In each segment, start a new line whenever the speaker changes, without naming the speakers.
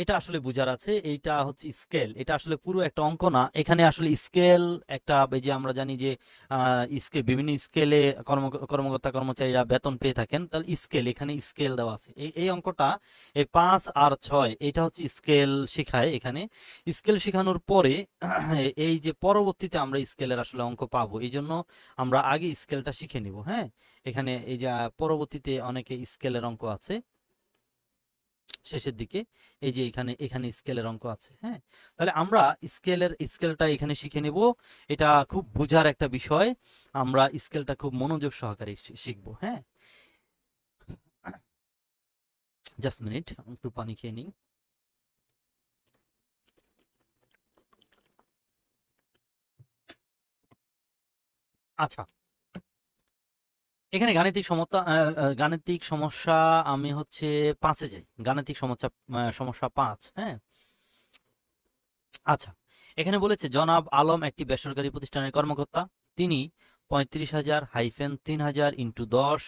এটা আসলে বুঝার আছে, এইটা হচ্ছে স্কেল, এটা আসলে পুরো একটা অঙ্ক না, এখানে আসলে স্কেল একটা, এই যে আমরা জানি যে স্কেল, বিভিন্ন স্কেলে কর্মকর্তা কর্মচারীরা বেতন পেয়ে থাকেন, তাহলে স্কেল, এখানে স্কেল দেওয়া আছে। এই অঙ্কটা, এই 5 আর 6 এটা হচ্ছে স্কেল শেখায় এখানে। স্কেল শেখানোর পরে এই যে পরবর্তীতে আমরা স্কেলের আসলে অঙ্ক পাবো, এই জন্য আমরা আগে স্কেলটা শিখে নিব। হ্যাঁ, এখানে এই যে পরবর্তীতে অনেকে স্কেলের অঙ্ক আছে শেষের দিকে, এই যে এখানে এখানে স্কেলের অঙ্ক আছে। হ্যাঁ, তাহলে আমরা স্কেলটা এখানে শিখে নেব। এটা খুব বোঝার একটা বিষয়, আমরা স্কেলটা খুব মনোযোগ সহকারে শিখবো। হ্যাঁ, জাস্ট মিনিট, একটু পানি খেয়ে নিই। আচ্ছা, এখানে গাণিতিক সমস্যা আমি হচ্ছে 5-এ যাই। গাণিতিক সমস্যা 5। হ্যাঁ, আচ্ছা, এখানে বলেছে জনাব আলম একটি বেসরকারি প্রতিষ্ঠানের কর্মকর্তা। তিনি 35,000 হাইফেন 3,000 ইন্টু 10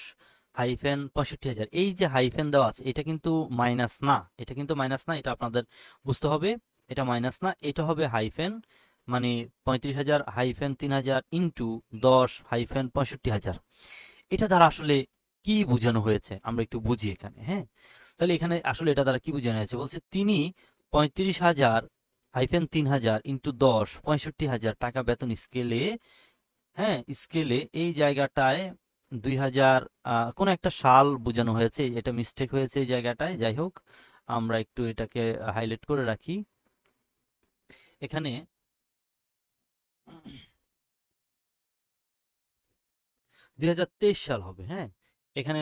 হাইফেন 65,000, এই যে হাইফেন দেওয়া আছে এটা কিন্তু মাইনাস না, এটা কিন্তু মাইনাস না, এটা আপনাদের বুঝতে হবে। এটা মাইনাস না, এটা হবে হাইফেন, মানে 35,000 হাইফেন 3,000 ইন্টু 10 হাইফেন 65,000। এটা দ্বারা আসলে কি বোঝানো হয়েছে আমরা একটু বুঝি এখানে। হ্যাঁ, তাহলে এখানে আসলে এটা দ্বারা কি বোঝানো হয়েছে, বলছে তিনি 35,000 হাইফেন 3,000 ইন্টু 10 65,000 টাকা বেতন স্কেলে, হ্যাঁ স্কেলে এই জায়গাটায় 2,000 কোন একটা সাল বোঝানো হয়েছে, এটা মিস্টেক হয়েছে এই জায়গাটায়। যাই হোক, আমরা একটু এটাকে হাইলাইট করে রাখি। এখানে 2023 সাল হবে। হ্যাঁ, এখানে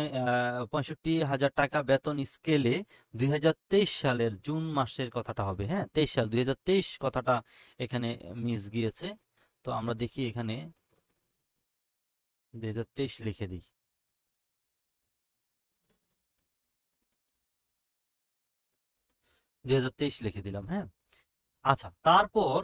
65,000 টাকা বেতন স্কেলে 2023 সালের জুন মাসের কথাটা হবে। হ্যাঁ, 23 সাল, 2023 কথাটা এখানে মিস গিয়েছে। তো আমরা দেখি এখানে 2023 লিখে দিই। লিখে দিলাম। হ্যাঁ, আচ্ছা, তারপর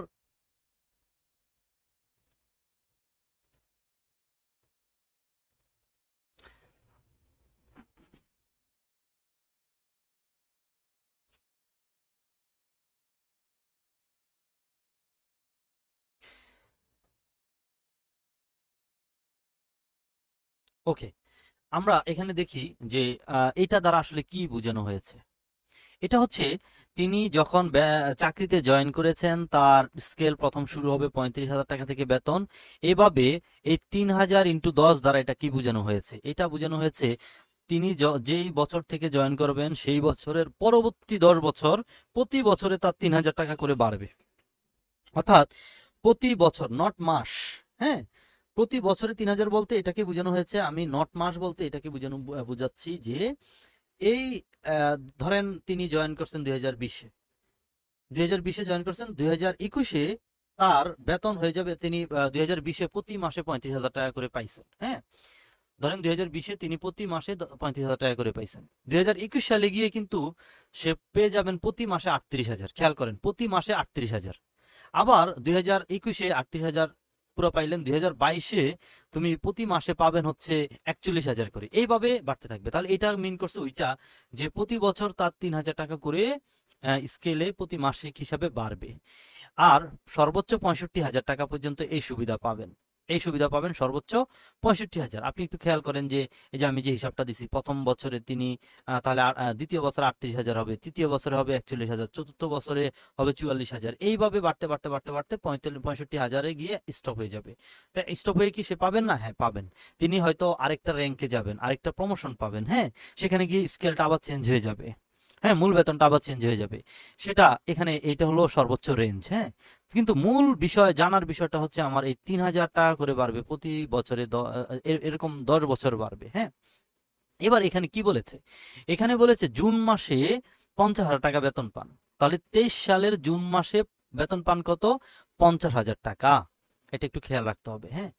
ওকে, আমরা এখানে দেখি যে এটা দ্বারা আসলে কি বোঝানো হয়েছে। এটা হচ্ছে তিনি যখন চাকরিতে জয়েন করেছেন, তার স্কেল প্রথম শুরু হবে 35,000 টাকা থেকে বেতন। এভাবে এই 3,000 ইন্টু 10 দ্বারা এটা কি বোঝানো হয়েছে, এটা বোঝানো হয়েছে তিনি যেই বছর থেকে জয়েন করবেন সেই বছরের পরবর্তী 10 বছর প্রতি বছরে তার 3,000 টাকা করে বাড়বে। অর্থাৎ প্রতি বছর, নট মাস। হ্যাঁ, প্রতি বছরে 3,000 বলতে এটাকে বোঝানো হয়েছে, আমি নট মাস বলতে এটাকে বোঝাচ্ছি যে এই ধরেন তিনি জয়েন করছেন 2020-এ, 2020-এ জয়েন করছেন, 2021-এ তার বেতন হয়ে যাবে, তিনি 2020-এ প্রতি মাসে 35,000 টাকা করে পাইছেন। হ্যাঁ, ধরেন 2020-এ তিনি প্রতি মাসে 35,000 টাকা করে পাইছেন। 2021 সালে গিয়ে কিন্তু সে পেয়ে যাবেন প্রতি মাসে 38,000। খেয়াল করেন, প্রতি মাসে 38,000। আবার 2021-এ 38,000 পুরো পাইলেন, 2022-এ তুমি প্রতি মাসে পাবেন হচ্ছে 41,000 করে, এইভাবে বাড়তে থাকবে। তাহলে এটা মিন করছে ওইটা, যে প্রতি বছর তার 3,000 টাকা করে স্কেলে প্রতি মাসিক হিসাবে বাড়বে। আর সর্বোচ্চ 65,000 টাকা পর্যন্ত এই সুবিধা পাবেন, সর্বোচ্চ 65,000। আপনি একটু খেয়াল করেন যে এই যে আমি যে হিসাবটা দিছি, প্রথম বছরে তিনি তাহলে দ্বিতীয় বছরে 38,000 হবে, তৃতীয় বছরে হবে 41,000, চতুর্থ বছরে হবে 44,000, এইভাবে বাড়তে বাড়তে বাড়তে বাড়তে 65,000-এ গিয়ে স্টপ হয়ে যাবে। তা স্টপ হয়ে কি সে পাবেন না? হ্যাঁ, পাবেন। তিনি হয়তো আরেকটা র্যাঙ্কে যাবেন, আরেকটা প্রমোশন পাবেন। হ্যাঁ, সেখানে গিয়ে স্কেলটা আবার চেঞ্জ হয়ে যাবে। হ্যাঁ, মূল বেতনটা আবার চেঞ্জ হয়ে যাবে। সেটা এখানে, এটা হলো সর্বোচ্চ রেঞ্জ। হ্যাঁ, কিন্তু মূল বিষয়, জানার বিষয়টা হচ্ছে আমার এই 3,000 টাকা করে বাড়বে প্রতি বছরে, এরকম 10 বছর বাড়বে। হ্যাঁ, এবার এখানে কি বলেছে, এখানে বলেছে জুন মাসে 50,000 টাকা বেতন পান। তাহলে 23 সালের জুন মাসে বেতন পান কত? 50,000 টাকা। এটা একটু খেয়াল রাখতে হবে। হ্যাঁ,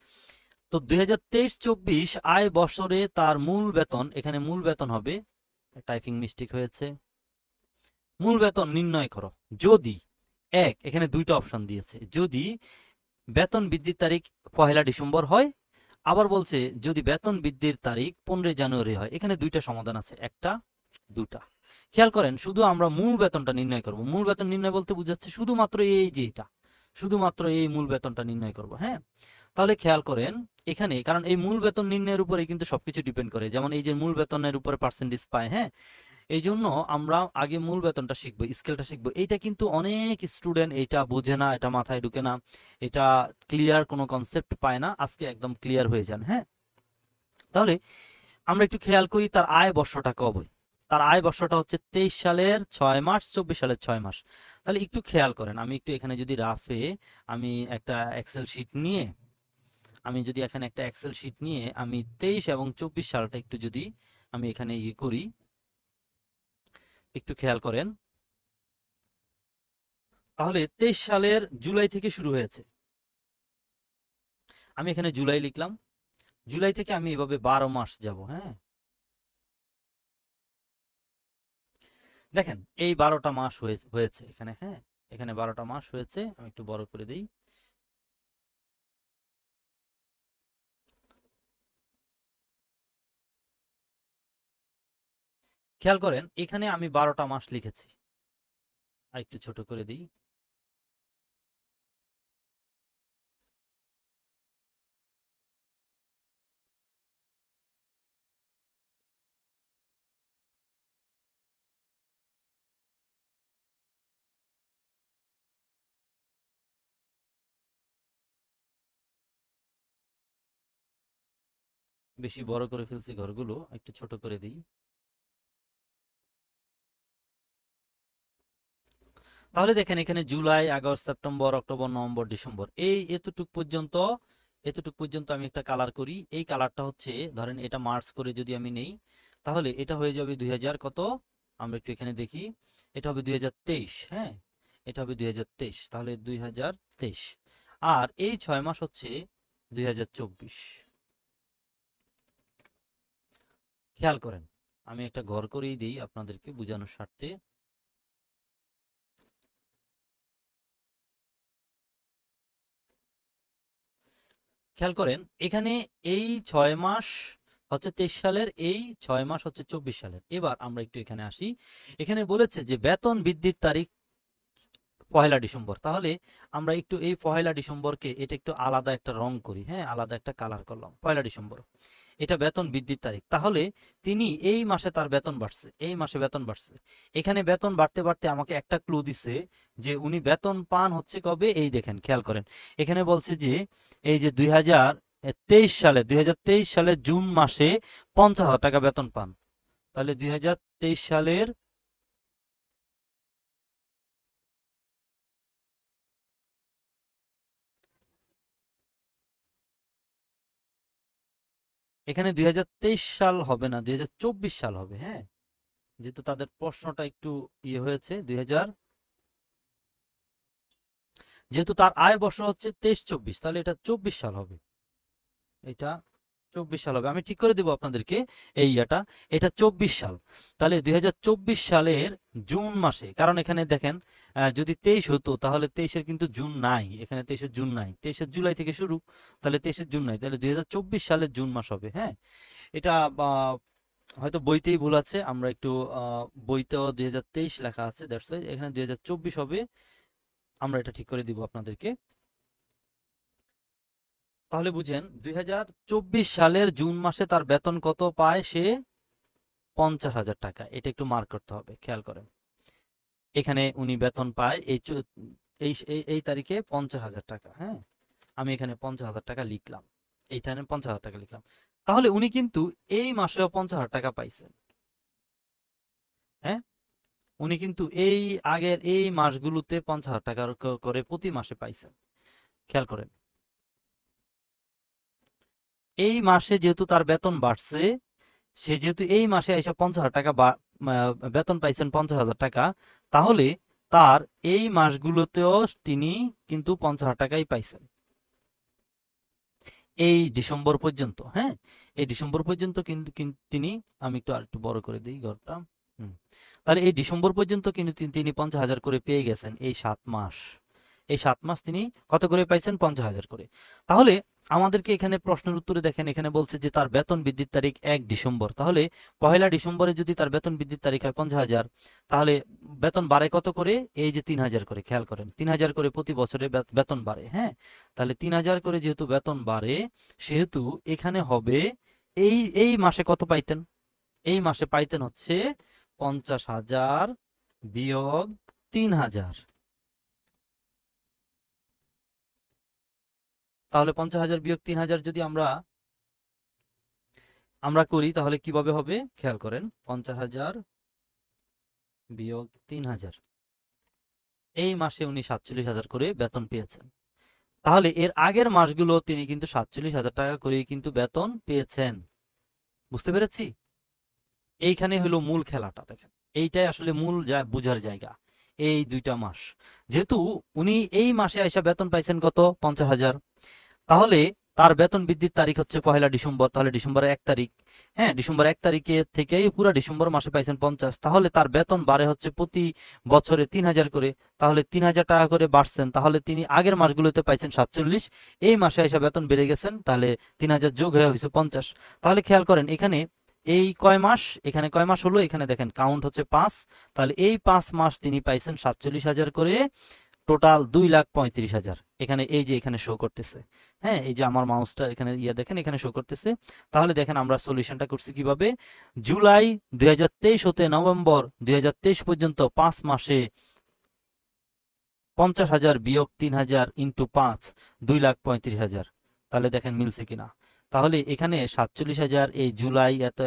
তো 2023-24 আয় বছরে তার মূল বেতন, এখানে মূল বেতন হবে, টাইপিং মিস্টেক হয়েছে, মূল বেতন নির্ণয় করো যদি এখানে দুইটা অপশন দিয়েছে, যদি বেতন বৃদ্ধির তারিখ 1 ডিসেম্বর হয়, আবার বলছে যদি বেতন বৃদ্ধির তারিখ 15 জানুয়ারি হয়। এখানে দুইটা সমাধান আছে, একটা দুটা। খেয়াল করেন, শুধু আমরা মূল বেতনটা নির্ণয় করব। মূল বেতন নির্ণয় বলতে বোঝাচ্ছে শুধুমাত্র এই যে এটা, শুধুমাত্র এই মূল বেতনটা নির্ণয় করব। হ্যাঁ, তাহলে খেয়াল করেন এখানে, কারণ এই মূল বেতন নির্ণয়ের উপরে কিন্তু সবকিছু ডিপেন্ড করে, যেমন এই যে মূল বেতনের উপরে পার্সেন্টেজ পায়। হ্যাঁ, এই জন্য আমরা আগে মূল বেতনটা শিখবো, স্কেলটা শিখবো। এইটা কিন্তু অনেক স্টুডেন্ট এটা বোঝে না, এটা মাথায় ঢুকে না, এটা ক্লিয়ার কোনো কনসেপ্ট পায় না। আজকে একদম ক্লিয়ার হয়ে যান। হ্যাঁ, তাহলে আমরা একটু খেয়াল করি তার আয় বর্ষটা কবে। তার আয় বর্ষটা হচ্ছে 23 সালের 6 মাস, 24 সালের 6 মাস। তাহলে একটু খেয়াল করেন, আমি একটু এখানে যদি রাফে আমি একটা এক্সেল শিট নিয়ে, আমি যদি এখানে একটা এক্সেল শিট নিয়ে আমি 23 এবং 24 সালটা একটু যদি আমি এখানে ইয়ে করি, একটু খেয়াল করেন, তাহলে 23 সালের জুলাই থেকে শুরু হয়েছে। আমি এখানে জুলাই লিখলাম, জুলাই থেকে আমি এভাবে 12 মাস যাব। হ্যাঁ, দেখেন এই 12টা মাস হয়েছে এখানে। হ্যাঁ, এখানে 12টা মাস হয়েছে। আমি একটু বড় করে দিই। খেয়াল করেন এখানে আমি 12টা মাস লিখেছি, আর একটু ছোট করে দিই। বেশি বড় করে ফেলছি ঘরগুলো, একটু ছোট করে দিই। তাহলে দেখেন এখানে July, August, September, October, November, December, এই এতটুক পর্যন্ত আমি একটা কালার করি। এই কালারটা হচ্ছে, ধরেন এটা মার্চ করে যদি আমি নেই, তাহলে এটা হয়ে যাবে 2000 কত, আমরা একটু এখানে দেখি, এটা হবে 2023। হ্যাঁ, এটা হবে 2023, তাহলে 2023। আর এই 6 মাস হচ্ছে 2024। খেয়াল করেন, আমি একটা ঘর করেই দিই আপনাদেরকে বোঝানোর স্বার্থে। খেয়াল করেন এখানে এই 6 মাস হচ্ছে 23 সালের, এই 6 মাস হচ্ছে 24 সালের। এবার আমরা একটু এখানে আসি। এখানে বলেছে যে বেতন বৃদ্ধির তারিখ 1 ডিসেম্বর। তাহলে আমরা একটু এই 1 ডিসেম্বরকে এটা একটু আলাদা একটা রং করি। হ্যাঁ, আলাদা একটা কালার করলাম। 1 ডিসেম্বর এটা বেতন বৃদ্ধির তারিখ। তাহলে তিনি এই মাসে তার বেতন বাড়ছে, এই মাসে বেতন বাড়ছে। এখানে বেতন বাড়তে বাড়তে আমাকে একটা ক্লু দিছে যে উনি বেতন পান হচ্ছে কবে। এই দেখেন, খেয়াল করেন এখানে বলছে যে এই যে 2023 সালে জুন মাসে 50,000 টাকা বেতন পান। তাহলে 2023 সালের, এখানে 2023 সাল হবে না, 2024 সাল হবে। হ্যাঁ, যেহেতু তাদের প্রশ্নটা একটু ইয়ে হয়েছে, যেহেতু তার আয় বর্ষ হচ্ছে 23-24, তাহলে এটা 24 সাল হবে। এটা 24 সাল হবে। আমি ঠিক করে দেবো আপনাদেরকে এই ইয়াটা, এটা 24 সাল। তাহলে 2024 সালের জুন মাসে, কারণ এখানে দেখেন যদি 23 হতো তাহলে 23-এর কিন্তু জুন নাই, এখানে 23-এর জুন নাই, 23-এর জুলাই থেকে শুরু, তাহলে 23-এর জুন নাই, তাহলে 2024 সালের জুন মাস হবে। হ্যাঁ, এটা হয়তো বইতেই ভুল আছে, আমরা একটু বইতেও 2023 লেখা আছে, দ্যাটস ওয়াই এখানে 2024 হবে। আমরা এটা ঠিক করে দিব আপনাদেরকে। তাহলে বুঝেন 2024 সালের জুন মাসে তার বেতন কত পায় সে, 50,000 টাকা। এটা একটু মার্ক করতে হবে। খেয়াল করেন এখানে উনি বেতন পায় এই তারিখে 50,000 টাকা। হ্যাঁ, আমি এখানে 50,000 টাকা লিখলাম, এইখানে 50,000 টাকা লিখলাম। তাহলে উনি কিন্তু এই মাসেও 50,000 টাকা পাইছেন। হ্যাঁ, উনি কিন্তু এই আগের এই মাসগুলোতে 50,000 টাকা করে প্রতি মাসে পাইছেন। খেয়াল করেন এই মাসে যেহেতু তার বেতন বাড়ছে, সে যেহেতু এই মাসে এসে 50,000 টাকা বেতন পাইছেন 50,000 টাকা, তাহলে তার এই মাসগুলোতেও তিনি কিন্তু 50,000 টাকাই পাইছেন এই ডিসেম্বর পর্যন্ত। হ্যাঁ, এই ডিসেম্বর পর্যন্ত কিন্তু তিনি, আমি একটু আরেকটু বড় করে দিই ঘরটা। তাহলে এই ডিসেম্বর পর্যন্ত কিন্তু তিনি 50,000 করে পেয়ে গেছেন এই 7 মাস। এই 7 মাস তিনি কত করে পাইছেন? 50,000 করে। তাহলে আমাদেরকে এখানে প্রশ্নের উত্তরে দেখেন এখানে বলছে যে তার বেতন বৃদ্ধির তারিখ 1 ডিসেম্বর। তাহলে 1 ডিসেম্বরে যদি তার বেতন বৃদ্ধির তারিখ হয় 50,000, তাহলে বেতন বাড়ে কত করে? এই যে 3,000 করে। খেয়াল করেন 3,000 করে প্রতি বছরে বেতন বাড়ে। হ্যাঁ, তাহলে 3,000 করে যেহেতু বেতন বাড়ে, সেহেতু এখানে হবে এই মাসে কত পাইতেন? এই মাসে পাইতেন হচ্ছে 50,000 বিয়োগ 3,000। তাহলে 50,000 বিয়োগ 3,000 যদি আমরা করি তাহলে কিভাবে হবে? খেয়াল করেন 50,000 বিয়োগ 3,000, এই মাসে উনি 47,000 করে বেতন পেয়েছেন। তাহলে এর আগের মাসগুলো তিনি কিন্তু 47,000 টাকা করে কিন্তু বেতন পেয়েছেন। বুঝতে পেরেছি? এইখানে হলো মূল খেলাটা। দেখেন এইটাই আসলে মূল বুঝার জায়গা। এই 2টা মাস যেহেতু উনি এই মাসে আইসা বেতন পাইছেন কত? 50,000। তাহলে তার বেতন বৃদ্ধির তারিখ হচ্ছে 1 ডিসেম্বর। তাহলে ডিসেম্বরের 1 তারিখ। হ্যাঁ, ডিসেম্বর 1 তারিখে থেকেই পুরো ডিসেম্বর মাসে পাইছেন 50। তাহলে তার বেতন বাড়ে হচ্ছে প্রতি বছরে 3,000 করে। তাহলে 3,000 টাকা করে বাড়ছেন। তাহলে তিনি আগের মাসগুলোতে পাইছেন 47, এই মাসে এসে বেতন বেড়ে গেছেন। তাহলে 3,000 যোগ হয়ে হয়েছে 50। তাহলে খেয়াল করেন এখানে এই কয় মাস, এখানে কয় মাস হলো? এখানে দেখেন কাউন্ট হচ্ছে 5। তাহলে এই 5 মাস তিনি পাইছেন 47,000 করে, টোটাল 2,35,000। এখানে এই যে এখানে শো করতেছে। হ্যাঁ, এই যে আমার মাউসটা এখানে দেখেন এখানে শো করতেছে। তাহলে দেখেন আমরা সলিউশনটা করছি কিভাবে? জুলাই 2023 হতে নভেম্বর 2023 পর্যন্ত 5 মাসে 50,000 বিয়োগ 3,000 ইন্টু 5, 2,35,000। তাহলে দেখেন মিলছে কিনা। তাহলে এখানে 47,000 এই জুলাই এত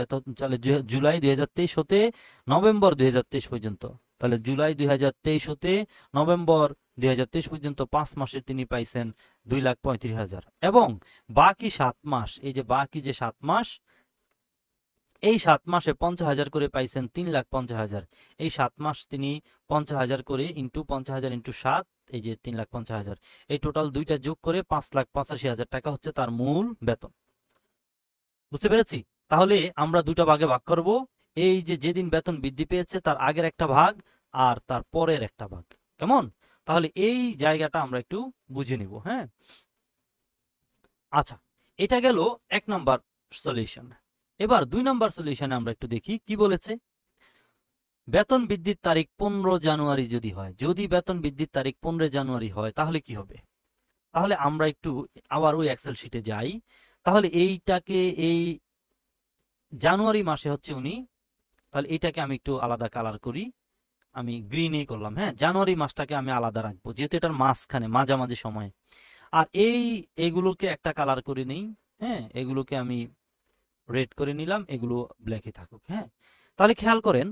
জুলাই 2023 হতে নভেম্বর 2023 পর্যন্ত। তাহলে জুলাই 2023 হতে নভেম্বর 2023 পর্যন্ত 5 মাসে তিনি পাইছেন 2,35,000। এবং বাকি 7 মাস, এই যে বাকি যে 7 মাস, এই 7 মাসে 50,000 করে পাইছেন 3,50,000। এই 7 মাস তিনি 50,000 করে ইন্টু 50,000 ইন্টু 7, এই যে 3,50,000। এই টোটাল দুইটা যোগ করে 5,85,000 টাকা হচ্ছে তার মূল বেতন। বুঝতে পেরেছি? তাহলে আমরা দুটা ভাগে ভাগ করব। এই যে যেদিন বেতন বৃদ্ধি পেয়েছে তার আগের একটা ভাগ আর তার পরের একটা ভাগ। কেমন? তাহলে এই জায়গাটা আমরা একটু বুঝে নিব। হ্যাঁ, আচ্ছা, এটা গেল 1 নাম্বার সলিউশন। এবার 2 নাম্বার সলিউশনে আমরা একটু দেখি কি বলেছে। বেতন বৃদ্ধির তারিখ 15 জানুয়ারি যদি হয়, যদি বেতন বৃদ্ধির তারিখ 15 জানুয়ারি হয় তাহলে কি হবে? তাহলে আমরা একটু আবার ওই এক্সেল শিটে যাই। তাহলে এইটাকে এই জানুয়ারি মাসে হচ্ছে উনি, তাহলে এইটাকে আমি একটু আলাদা কালার করি, আমি গ্রিনে করলাম। হ্যাঁ, জানুয়ারি মাসটাকে আমি আলাদা রাখবো যেহেতু এটার মাঝখানে মাঝামাঝি সময়ে। আর এইগুলোকে একটা কালার করে নিই। হ্যাঁ, এগুলোকে আমি রেড করে নিলাম, এগুলো ব্ল্যাকে থাকুক। হ্যাঁ, তাহলে খেয়াল করেন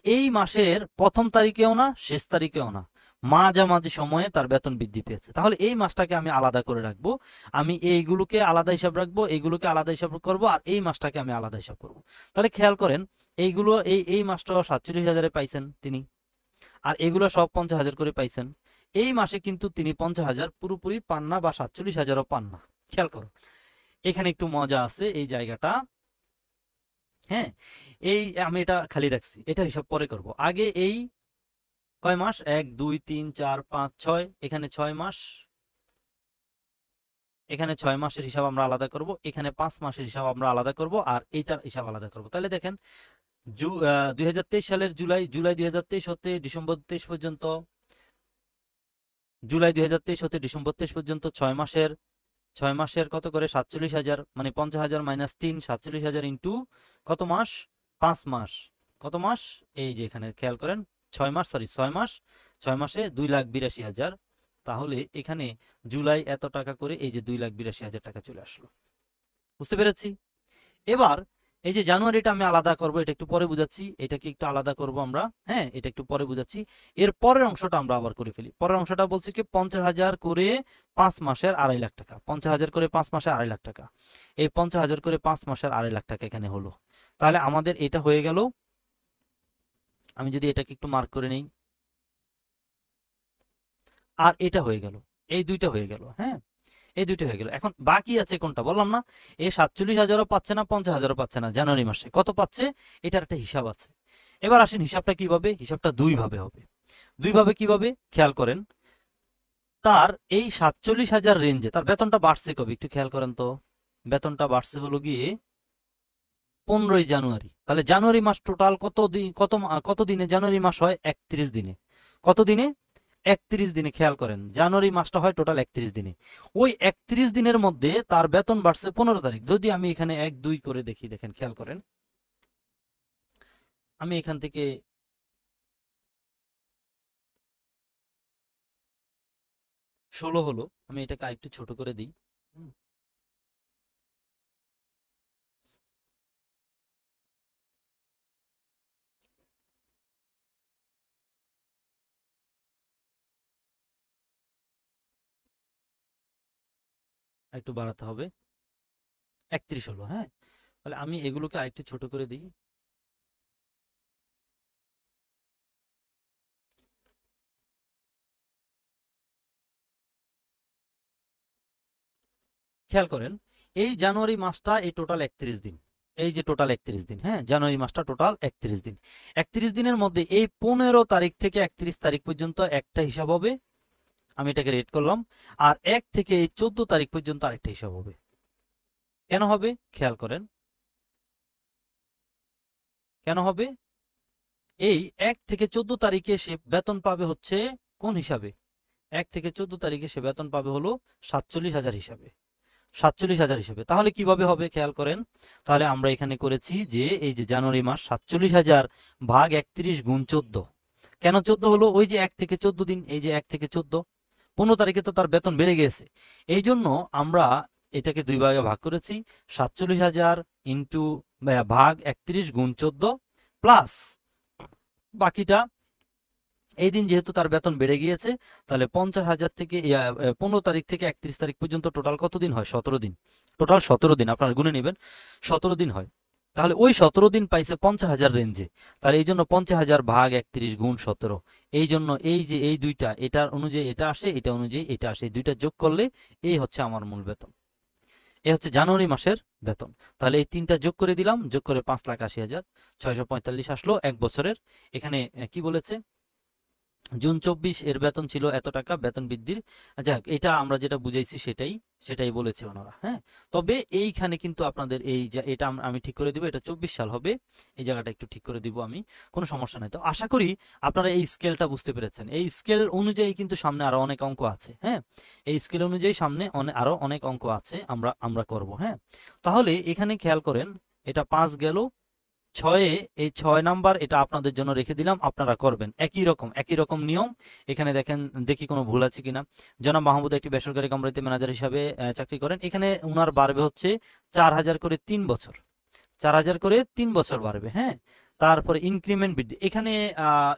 এই মাসের প্রথম তারিখেও না শেষ তারিখেও না, মাঝামাঝি সময়ে তার বেতন বৃদ্ধি পেয়েছে। তাহলে এই মাসটাকে আমি আলাদা করে রাখবো। আমি এইগুলোকে আলাদা হিসাব রাখবো, এইগুলোকে আলাদা হিসাব করব, আর এই মাসটাকে আমি আলাদা হিসাব করব। তাহলে খেয়াল করেন এইগুলো এই মাসটাও 47,000 পাইছেন তিনি, আর এগুলো সব 50,000 করে পাইছেন। এই মাসে কিন্তু তিনি 50,000 পুরোপুরি পান না, বা 47,000ও পান না। খেয়াল করো এখানে একটু মজা আছে এই জায়গাটা। হ্যাঁ, এই আমি এটা খালি রাখছি, এটা হিসাব পরে করব। আগে এই কয় মাস? 1 2 3 4 5 6, এখানে 6 মাস, এখানে 6 মাসের হিসাব আমরা আলাদা করব, এখানে 5 মাসের হিসাব আমরা আলাদা করব, আর এইটার হিসাব আলাদা করব। তাহলে দেখেন 2023 সালের জুলাই 2023 হতে ডিসেম্বর 23 পর্যন্ত, জুলাই 2023 হতে ডিসেম্বর 23 পর্যন্ত 6 মাসের কত করে? 47,000, মানে 50,000 মাইনাস 3, 47,000 ইন্টু কত মাস? 5 মাস। কত মাস? এই যে এখানে খেয়াল করেন 6 মাস, সরি 6 মাস, 6 মাসে 2,82,000। তাহলে এখানে জুলাই এত টাকা করে, এই যে 2,82,000 টাকা চলে আসলো। বুঝতে পেরেছি? এবার এই যে জানুয়ারিটা আমি আলাদা করব, এটা একটু পরে বুঝাচ্ছি, এটাকে একটু আলাদা করব আমরা। হ্যাঁ, এটা একটু পরে বুঝাচ্ছি। এর পরের অংশটা আমরা আবার করে ফেলি। পরের অংশটা বলছি কি 50,000 করে 5 মাসের 2.5 লাখ টাকা, 50,000 করে 5 মাসে 2.5 লাখ টাকা। এই 50,000 করে 5 মাসের 2.5 লাখ টাকা এখানে হলো। তাহলে আমাদের এটা হয়ে গেল। আমি যদি এটাকে একটু মার্ক করে নিই, আর এটা হয়ে গেল, এই দুইটা হয়ে গেল। হ্যাঁ, এই দুইটা হয়ে গেল। এখন বাকি আছে কোনটা বললাম না, এই 47,000ও পাচ্ছে না, 50,000ও পাচ্ছে না। জানুয়ারি মাসে কত পাচ্ছে এটার একটা হিসাব আছে। এবার আসেন হিসাবটা কিভাবে? হিসাবটা দুই ভাবে হবে। দুই ভাবে কিভাবে খেয়াল করেন। তার এই 47,000 রেঞ্জে তার বেতনটা বাড়ছে কবে একটু খেয়াল করেন তো। বেতনটা বাড়ছে হলো গিয়ে 15ই জানুয়ারি। তাহলে জানুয়ারি মাস টোটাল কত দিনে জানুয়ারি মাস হয়? 31 দিনে। কত দিনে? 31 দিনে। খেয়াল করেন জানুয়ারি মাসটা হয় টোটাল 31 দিনে। ওই 31 দিনের মধ্যে তার বেতন বাড়ছে 15 তারিখ। যদি আমি এখানে 1 2 করে দেখি, দেখেন খেয়াল করেন, আমি এখান থেকে 16 হলো, আমি এটাকে আরেকটু ছোট করে দিই। হুম, একটু বাড়াতে হবে, 31 হলো। হ্যাঁ, তাহলে আমি এগুলোকে আরেকটু ছোট করে দিই। খেয়াল করেন এই জানুয়ারি মাসটা এই টোটাল 31 দিন, এই যে টোটাল 31 দিন, হ্যাঁ জানুয়ারি মাসটা টোটাল 31 দিন। 31 দিনের মধ্যে এই 15 তারিখ থেকে 31 তারিখ পর্যন্ত একটা হিসাব হবে, আমি এটাকে রেড করলাম। আর 1 থেকে এই 14 তারিখ পর্যন্ত আরেকটা হিসাব হবে। কেন হবে খেয়াল করেন, কেন হবে? এই 1 থেকে 14 তারিখে সে বেতন পাবে হচ্ছে কোন হিসাবে? 1 থেকে 14 তারিখে সে বেতন পাবে হলো 47,000 হিসাবে, 47,000 হিসেবে। তাহলে কিভাবে হবে খেয়াল করেন, তাহলে আমরা এখানে করেছি যে এই যে জানুয়ারি মাস 47,000 ভাগ 31 গুণ 14। কেন 14 হলো? ওই যে 1 থেকে 14 দিন, এই যে 1 থেকে 14, 15 তারিখে তো তার বেতন বেড়ে গেছে। এই জন্য আমরা এটাকে 2 ভাগে ভাগ করেছি, 47,000 ইন্টু ভাগ 31 গুণ 14 প্লাস বাকিটা এই দিন যেহেতু তার বেতন বেড়ে গিয়েছে, তাহলে 50,000 থেকে 15 তারিখ থেকে 31 তারিখ পর্যন্ত টোটাল কত দিন হয়? 17 দিন। টোটাল 17 দিন, আপনারা গুনে নেবেন, 17 দিন হয়। তাহলে ওই 17 দিন পাইছে 50,000 রেঞ্জে। তাহলে এই জন্য 50,000 ভাগ 31 গুণ 17, এই জন্য এই যে এই দুইটা, এটার অনুযায়ী এটা আসে, এটা অনুযায়ী এটা আসে, এই দুইটা যোগ করলে এই হচ্ছে আমার মূল বেতন। এই হচ্ছে জানুয়ারি মাসের বেতন। তাহলে এই তিনটা যোগ করে দিলাম, যোগ করে 5,80,645 আসলো এক বছরের। এখানে কি বলেছে? জুন 24 এর বেতন ছিল এত টাকা, বেতন বৃদ্ধির। যাক, এটা আমরা যেটা বুঝাইছি সেটাই সেটাই বলেছে ওনারা। হ্যাঁ, তবে এইখানে কিন্তু আপনাদের এই যে এটা আমি ঠিক করে দিব, এটা 24 সাল হবে, এই জায়গাটা একটু ঠিক করে দিব আমি, কোনো সমস্যা নাই। তো আশা করি আপনারা এই স্কেলটা বুঝতে পেরেছেন। এই স্কেল অনুযায়ী কিন্তু সামনে আরো অনেক অঙ্ক আছে। হ্যাঁ, এই স্কেল অনুযায়ী সামনে আরো অনেক অঙ্ক আছে, আমরা আমরা করব। হ্যাঁ, তাহলে এখানে খেয়াল করেন, এটা 5 গেল, 6-এ এই 6 নাম্বার এটা আপনাদের জন্য রেখে দিলাম, আপনারা করবেন একই রকম নিয়ম। এখানে দেখেন, দেখি কোনো ভুল আছে কিনা। জনাব মাহমুদ একটি বেসরকারি কোম্পানিতে ম্যানেজার হিসাবে চাকরি করেন। এখানে উনার বাড়বে হচ্ছে 4,000 করে 3 বছর, 4,000 করে 3 বছর বাড়বে। হ্যাঁ, তারপরে ইনক্রিমেন্ট বৃদ্ধি, এখানে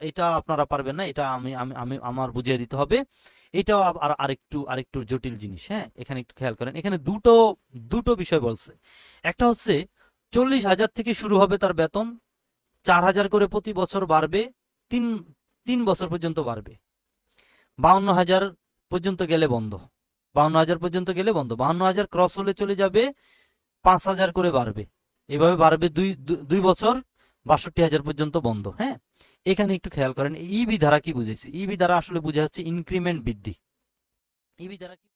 এটা আপনারা পারবেন না, এটা আমি আমি আমি আমার বুঝিয়ে দিতে হবে। এটাও আরেকটু জটিল জিনিস। হ্যাঁ, এখানে একটু খেয়াল করেন, এখানে দুটো দুটো বিষয় বলছে। একটা হচ্ছে 40,000 থেকে শুরু হবে তার বেতন, 4,000 করে প্রতি বছর বাড়বে, তিন 3 বছর পর্যন্ত বাড়বে। 52,000 পর্যন্ত গেলে বন্ধ, 52,000 পর্যন্ত গেলে বন্ধ, 52,000 ক্রস হলে চলে যাবে 5,000 করে বাড়বে, এভাবে বাড়বে দুই বছর, 62,000 পর্যন্ত বন্ধ। হ্যাঁ, এখানে একটু খেয়াল করেন ইবি ধারা কি বুঝেছে। ইবি ধারা আসলে বুঝে হচ্ছে ইনক্রিমেন্ট বৃদ্ধি। ইবি ধারা কি?